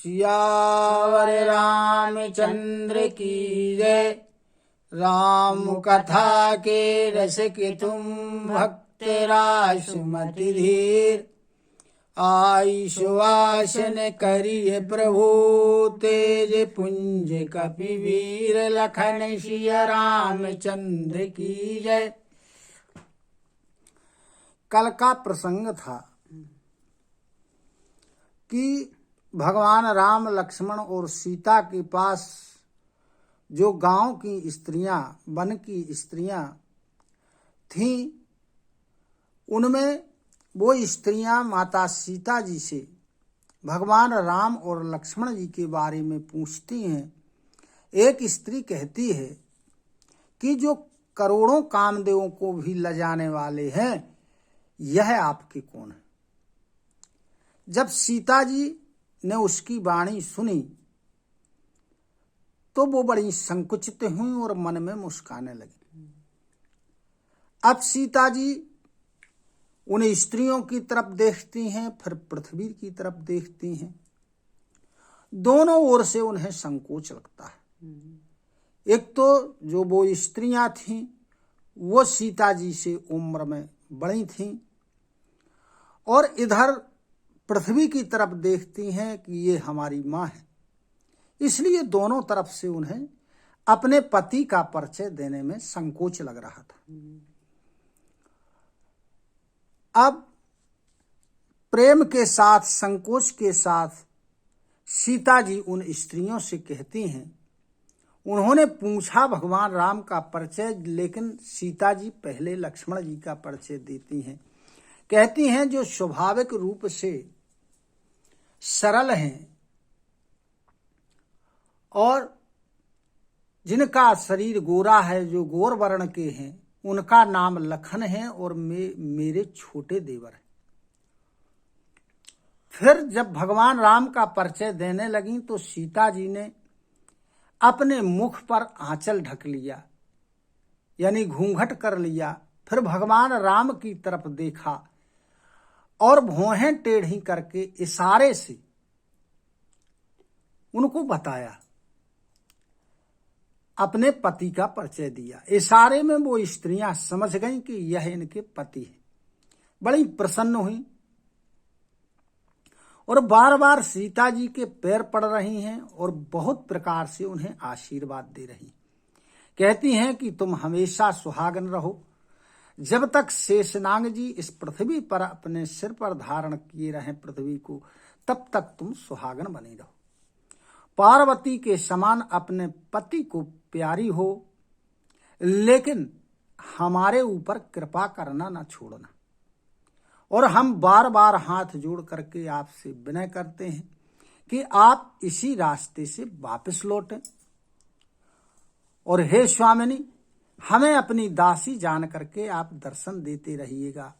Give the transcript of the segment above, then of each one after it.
सियावर रामचंद्र की जय। राम कथा के रस के तुम भक्त रासुमति धीर। आई सुवासन करिय प्रभु तेज पुंज कपिवीर। लखन सिया रामचंद्र की जय। कल का प्रसंग था कि भगवान राम लक्ष्मण और सीता के पास जो गांव की स्त्रियां, वन की स्त्रियां थीं, उनमें वो स्त्रियां माता सीता जी से भगवान राम और लक्ष्मण जी के बारे में पूछती हैं। एक स्त्री कहती है कि जो करोड़ों कामदेवों को भी लजाने वाले हैं, यह आपके कौन है। जब सीता जी ने उसकी वाणी सुनी तो वो बड़ी संकुचित हुई और मन में मुस्काने लगी। अब सीता जी उन स्त्रियों की तरफ देखती हैं, फिर पृथ्वी की तरफ देखती हैं। दोनों ओर से उन्हें संकोच लगता है। एक तो जो वो स्त्रियां थीं वो सीता जी से उम्र में बड़ी थीं, और इधर पृथ्वी की तरफ देखती हैं कि ये हमारी माँ है। इसलिए दोनों तरफ से उन्हें अपने पति का परिचय देने में संकोच लग रहा था। अब प्रेम के साथ, संकोच के साथ सीता जी उन स्त्रियों से कहती हैं। उन्होंने पूछा भगवान राम का परिचय, लेकिन सीता जी पहले लक्ष्मण जी का परिचय देती हैं। कहती हैं जो स्वाभाविक रूप से सरल हैं और जिनका शरीर गोरा है, जो गोर वर्ण के हैं, उनका नाम लखन है और मेरे छोटे देवर हैं। फिर जब भगवान राम का परिचय देने लगी तो सीता जी ने अपने मुख पर आंचल ढक लिया, यानी घूंघट कर लिया। फिर भगवान राम की तरफ देखा और भौहें टेढ़ी करके इशारे से उनको बताया, अपने पति का परिचय दिया। इशारे में वो स्त्रियां समझ गईं कि यह इनके पति हैं। बड़ी प्रसन्न हुई और बार बार सीता जी के पैर पड़ रही हैं और बहुत प्रकार से उन्हें आशीर्वाद दे रही। कहती हैं कि तुम हमेशा सुहागन रहो। जब तक शेषनाग जी इस पृथ्वी पर अपने सिर पर धारण किए रहें पृथ्वी को, तब तक तुम सुहागन बनी रहो। पार्वती के समान अपने पति को प्यारी हो, लेकिन हमारे ऊपर कृपा करना ना छोड़ना। और हम बार बार हाथ जोड़ करके आपसे विनय करते हैं कि आप इसी रास्ते से वापस लौटें। और हे स्वामिनी, हमें अपनी दासी जान करके आप दर्शन देते रहिएगा।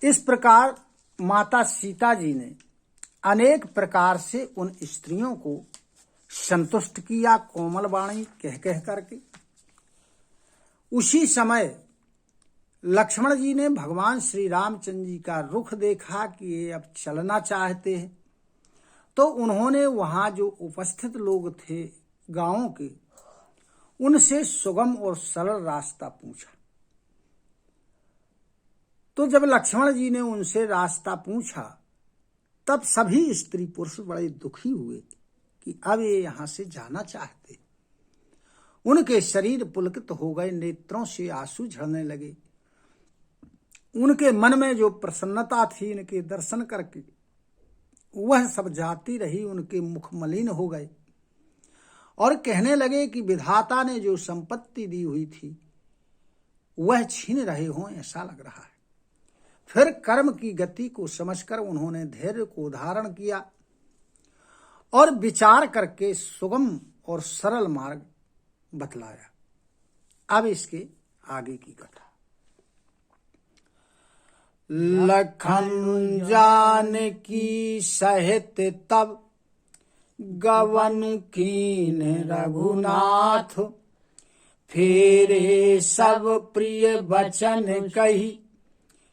इस प्रकार माता सीता जी ने अनेक प्रकार से उन स्त्रियों को संतुष्ट किया, कोमल वाणी कह कह करके। उसी समय लक्ष्मण जी ने भगवान श्री रामचंद्र जी का रुख देखा कि ये अब चलना चाहते हैं, तो उन्होंने वहां जो उपस्थित लोग थे गांवों के, उनसे सुगम और सरल रास्ता पूछा। तो जब लक्ष्मण जी ने उनसे रास्ता पूछा तब सभी स्त्री पुरुष बड़े दुखी हुए कि अब ये यहां से जाना चाहते। उनके शरीर पुलकित हो गए, नेत्रों से आंसू झड़ने लगे। उनके मन में जो प्रसन्नता थी इनके दर्शन करके, वह सब जाती रही। उनके मुख मलिन हो गए और कहने लगे कि विधाता ने जो संपत्ति दी हुई थी वह छीन रहे हों, ऐसा लग रहा है। फिर कर्म की गति को समझकर उन्होंने धैर्य को धारण किया और विचार करके सुगम और सरल मार्ग बतलाया। अब इसके आगे की कथा। लखन जानकी सहित तब गवन कीन रघुनाथ। फेरे सब प्रिय वचन कही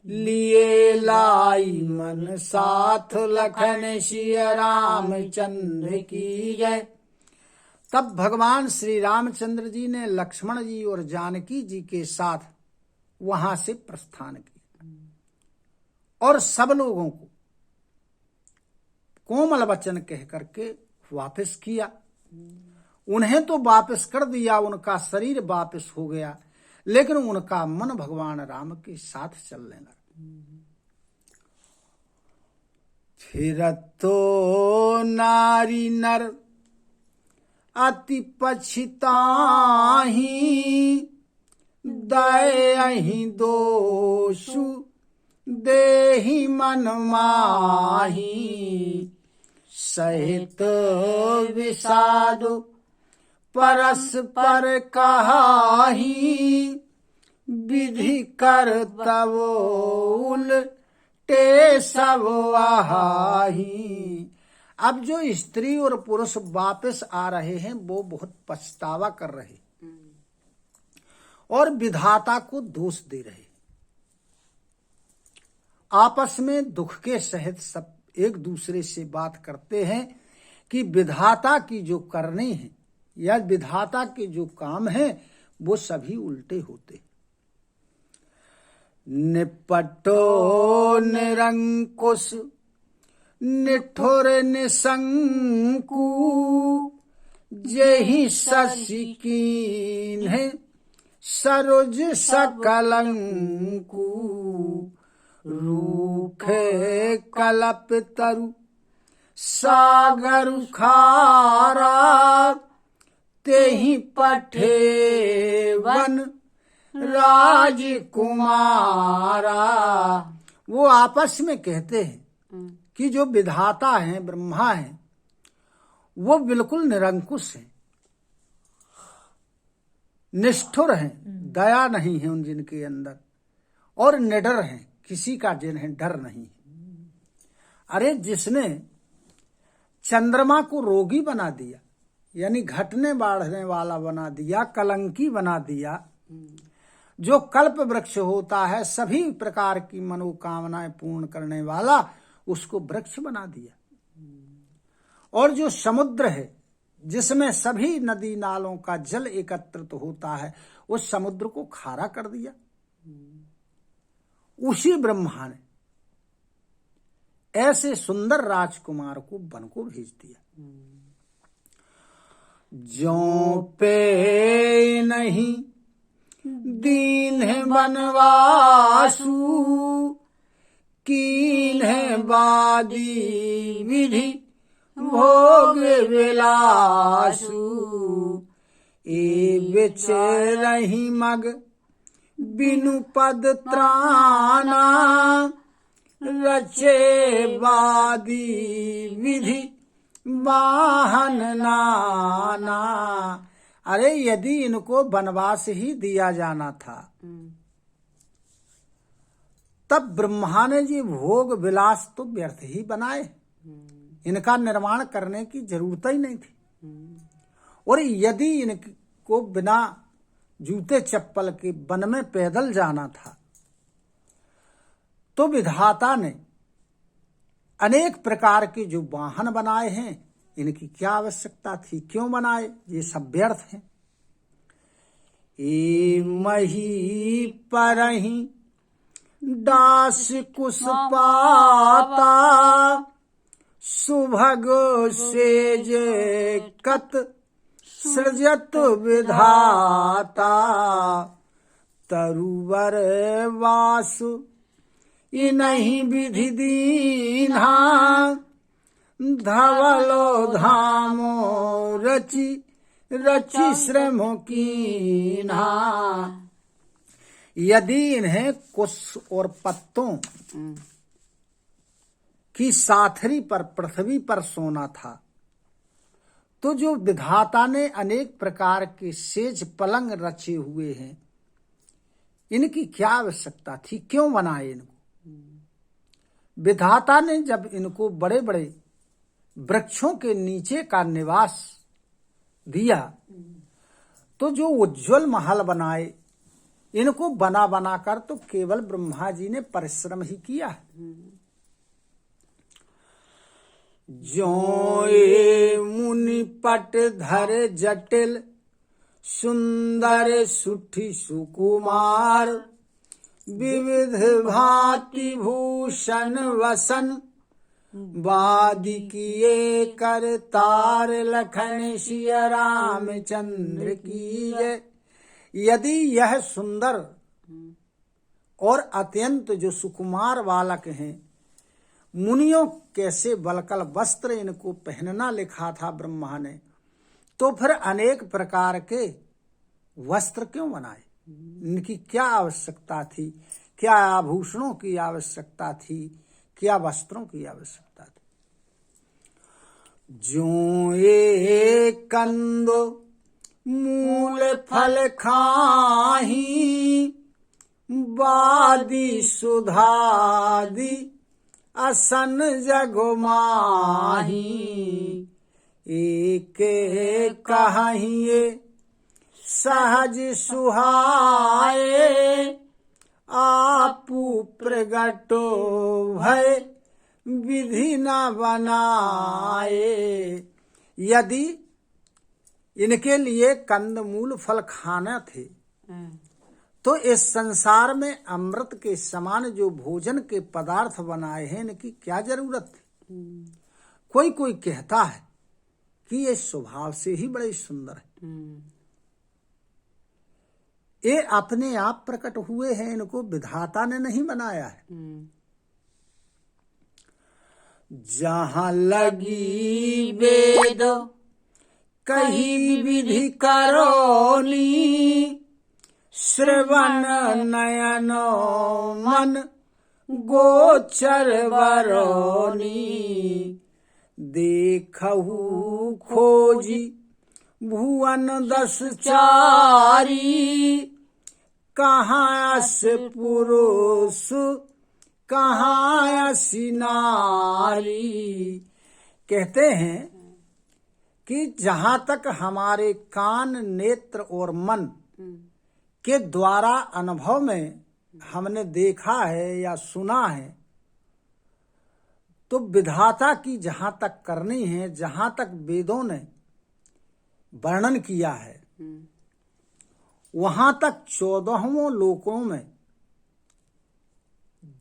लिए लाई मन साथ लखन सिया रामचंद्र की जय। तब भगवान श्री रामचंद्र जी ने लक्ष्मण जी और जानकी जी के साथ वहां से प्रस्थान किया और सब लोगों को कोमल वचन कह करके वापस किया। उन्हें तो वापस कर दिया, उनका शरीर वापस हो गया, लेकिन उनका मन भगवान राम के साथ चलने लगा। फिर तो नारी नर अति पछताही, दयहि दोषु देहि मन माही। सहित विषाद परस्पर कहाही, विधि कर तब उलटे सब आहाही। अब जो स्त्री और पुरुष वापस आ रहे हैं वो बहुत पछतावा कर रहे और विधाता को दोष दे रहे। आपस में दुख के सहित सब एक दूसरे से बात करते हैं कि विधाता की जो करनी है या विधाता के जो काम है वो सभी उल्टे होते। निपटो निरंकुश निठुर निशंकु, जेहि शशि कीन्हे सरोज सकलंकु। रूखे कलप तरु सागर खारा, तेहि पठे वन राजकुमारा। वो आपस में कहते हैं कि जो विधाता हैं, ब्रह्मा हैं, वो बिल्कुल निरंकुश हैं, निष्ठुर हैं, दया नहीं है उन जिनके अंदर, और निडर हैं, किसी का जिन्हें डर नहीं है। अरे जिसने चंद्रमा को रोगी बना दिया, यानी घटने बढ़ने वाला बना दिया, कलंकी बना दिया, जो कल्प वृक्ष होता है, सभी प्रकार की मनोकामनाएं पूर्ण करने वाला, उसको वृक्ष बना दिया। और जो समुद्र है जिसमें सभी नदी नालों का जल एकत्रित होता है, उस समुद्र को खारा कर दिया। उसी ब्रह्मा ने ऐसे सुंदर राजकुमार को वन को भेज दिया। जो पे नहीं दीन है वनवासु, कीन है वादी विधि भोग विलासु। ए बिचरहि मग बिनु पद त्राना, रचे वादी विधि वाहन नाना। अरे यदि इनको वनवास ही दिया जाना था तब ब्रह्मा ने जी भोग विलास तो व्यर्थ ही बनाए, इनका निर्माण करने की जरूरत ही नहीं थी। और यदि इनको बिना जूते चप्पल के वन में पैदल जाना था तो विधाता ने अनेक प्रकार के जो वाहन बनाए हैं, इनकी क्या आवश्यकता थी, क्यों बनाए, ये सब व्यर्थ हैं। ए मही परहि दास कुश पाता, सुभग सेज कत सृजत विधाता। तरुवर वासु इनहि विधि दीन्हा, धवलो धामो रचि रचि श्रम कीन्हा। यदि इन्हें कुश और पत्तों की साथरी पर पृथ्वी पर सोना था, तो जो विधाता ने अनेक प्रकार के सेज पलंग रचे हुए हैं, इनकी क्या आवश्यकता थी, क्यों बनाए इनको। विधाता ने जब इनको बड़े बड़े वृक्षों के नीचे का निवास दिया, तो जो उज्जवल महल बनाए, इनको बना बना कर तो केवल ब्रह्मा जी ने परिश्रम ही किया है। जो ये मुनि पट धर जटिल सुंदर सुठी सुकुमार विविध भांति भूषण वसन वादि किए कर तार लखन सिया रामचंद्र की जय। यदि यह सुंदर और अत्यंत जो सुकुमार बालक हैं, मुनियों कैसे बलकल वस्त्र इनको पहनना लिखा था ब्रह्मा ने, तो फिर अनेक प्रकार के वस्त्र क्यों बनाए? इनकी क्या आवश्यकता थी? क्या आभूषणों की आवश्यकता थी? क्या वस्त्रों की आवश्यकता थी? जो ये कंद मूल फल खाही वादी सुधादी असन जगो माही। एक कहिए सहज सुहाए आपू प्रगटो भय विधि न बनाए। यदि इनके लिए कंदमूल फल खाना थे तो इस संसार में अमृत के समान जो भोजन के पदार्थ बनाए हैं, इनकी क्या जरूरत थी? कोई कोई कहता है कि ये स्वभाव से ही बड़े सुंदर है, ये अपने आप प्रकट हुए हैं, इनको विधाता ने नहीं बनाया है। जहां लगी वेद कही विधि करोनी श्रवण नयनो मन गोचर वरोनी। देखहु खोजी भुवन 10 चारी कहाँ अस पुरुष कहाँ असी नारी। कहते हैं कि जहां तक हमारे कान नेत्र और मन के द्वारा अनुभव में हमने देखा है या सुना है, तो विधाता की जहां तक करनी है, जहां तक वेदों ने वर्णन किया है, वहां तक 14 लोकों में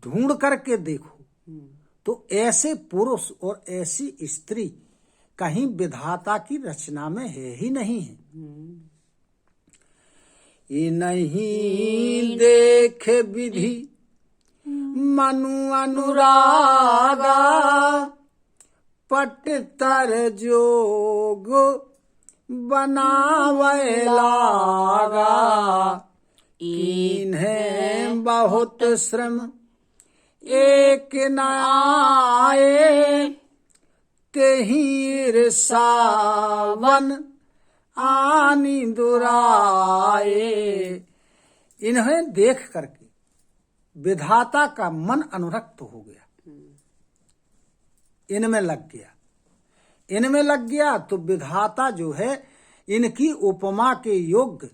ढूंढ करके देखो तो ऐसे पुरुष और ऐसी स्त्री कहीं विधाता की रचना में है ही नहीं है। ये नहीं देख विधि मनु अनुरागा पट तर जोग बनावे लागा। इन्हें बहुत श्रम एक न आए तेहीर सावन आनी दुराए। इन्हें देख करके विधाता का मन अनुरक्त हो गया, इनमें लग गया तो विधाता जो है इनकी उपमा के योग्य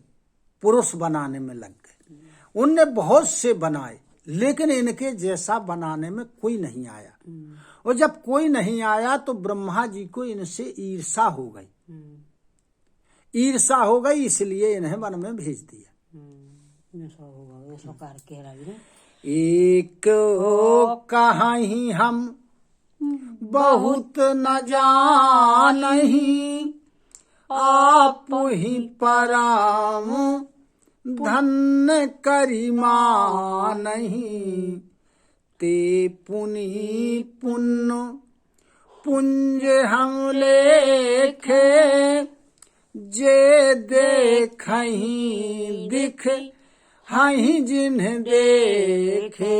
पुरुष बनाने में लग गए। उनने बहुत से बनाए लेकिन इनके जैसा बनाने में कोई नहीं आया, और जब कोई नहीं आया तो ब्रह्मा जी को इनसे ईर्षा हो गई। इसलिए इन्हें वन में भेज दिया। एक कहीं हम बहुत न जानहि आप ही पराम धन्य करी मानहि। ते पुनि पुण्य पुंज हम लेखे जे देखहि दिख हहि जिन्ह देखे।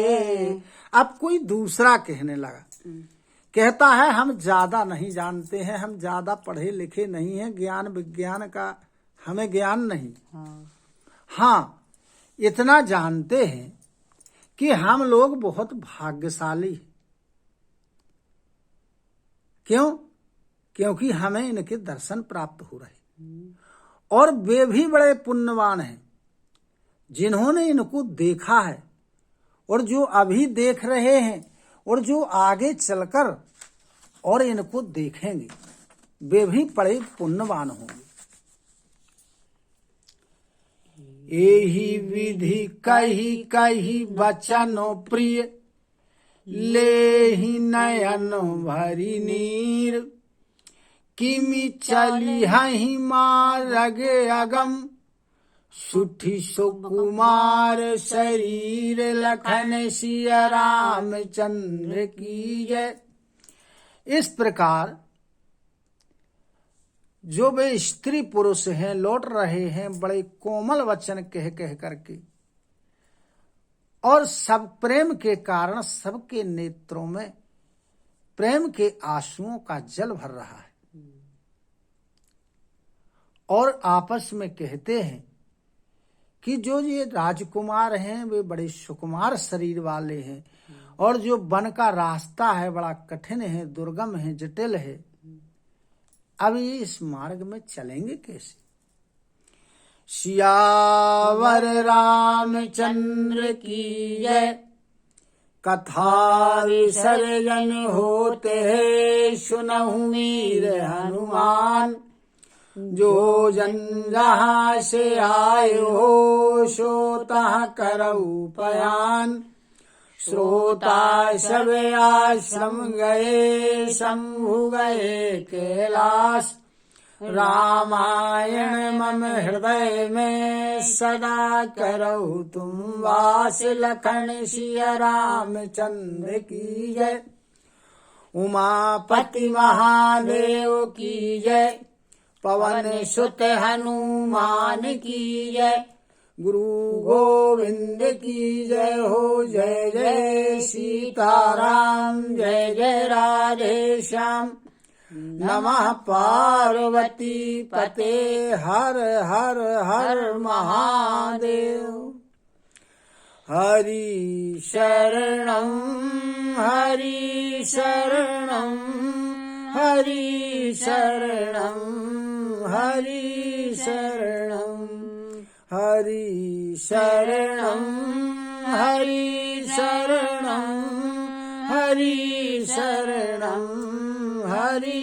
अब कोई दूसरा कहने लगा, कहता है हम ज्यादा नहीं जानते हैं, हम ज्यादा पढ़े लिखे नहीं हैं, ज्ञान विज्ञान का हमें ज्ञान नहीं। हाँ, इतना जानते हैं कि हम लोग बहुत भाग्यशाली हैं। क्यों? क्योंकि हमें इनके दर्शन प्राप्त हो रहे, और वे भी बड़े पुण्यवान हैं जिन्होंने इनको देखा है और जो अभी देख रहे हैं और जो आगे चलकर और इनको देखेंगे, वे भी बड़े पुण्यवान होंगे। एही विधि कही कही बचनो प्रिय, लेहि नयन भरी नीर। किमि चली हहि मार्ग अगम, सुठी सुकुमार शरीर। लखन सिया रामचंद्र की जय। इस प्रकार जो वे स्त्री पुरुष हैं लौट रहे हैं बड़े कोमल वचन कह कह करके, और सब प्रेम के कारण सबके नेत्रों में प्रेम के आंसुओं का जल भर रहा है, और आपस में कहते हैं कि जो ये राजकुमार हैं वे बड़े सुकुमार शरीर वाले हैं, और जो वन का रास्ता है बड़ा कठिन है, दुर्गम है, जटिल है। अब ये इस मार्ग में चलेंगे कैसे? सियावर रामचंद्र की जय। कथा विसर्जन होते है सुनहु मीर हनुमान। जो जन जहाँ से आए हो सो तहाँ करऊ पयान। श्रोता सब आश्रम गए शंभु गए कैलाश। रामायण मम हृदय में सदा करऊ तुम वास। लखन सिया रामचंद्र की जय। उमापति महादेव की जय। पवन सुत हनुमान की जय। गुरु गोविंद की जय हो। जय जय सीताराम, जय जय राधे श्याम। नमः पार्वती पते हर हर हर महादेव। हरि शरणं हरि शरणं हरि शरणं हरि शरणं हरि शरणं हरि शरणं हरि शरणं हरि।